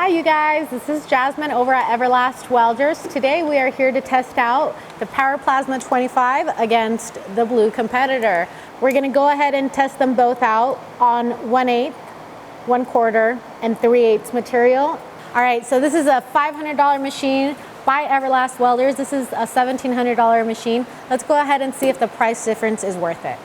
Hi you guys, this is Jasmine over at Everlast Welders. Today we are here to test out the PowerPlasma 25 against the blue competitor. We're going to go ahead and test them both out on 1/8, 1/4, and 3/8 material. Alright, so this is a $500 machine by Everlast Welders. This is a $1,700 machine. Let's go ahead and see if the price difference is worth it.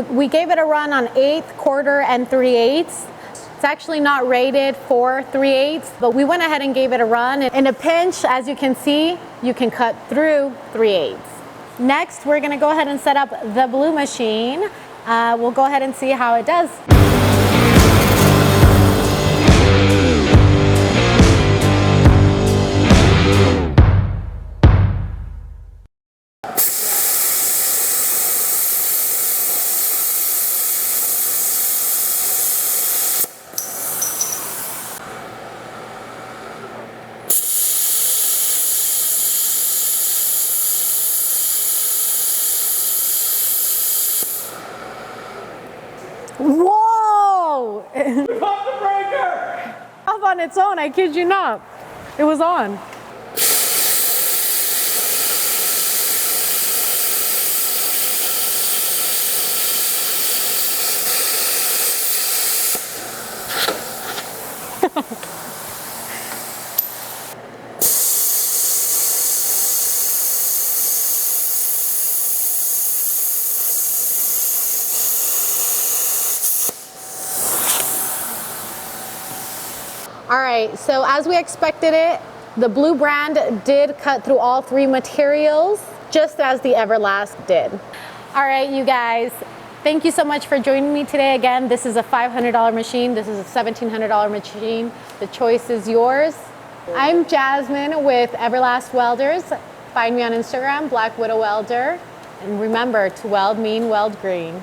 We gave it a run on 1/8, 1/4, and 3/8. It's actually not rated for 3/8, but we went ahead and gave it a run. In a pinch, as you can see, you can cut through 3/8. Next, we're gonna go ahead and set up the blue machine. We'll go ahead and see how it does. Whoa! We popped the breaker! Off on its own, I kid you not. It was on. All right, so as we expected it, the blue brand did cut through all 3 materials, just as the Everlast did. All right, you guys, thank you so much for joining me today. Again, this is a $500 machine. This is a $1,700 machine. The choice is yours. I'm Jasmine with Everlast Welders. Find me on Instagram, Black Widow Welder. And remember, to weld mean weld green.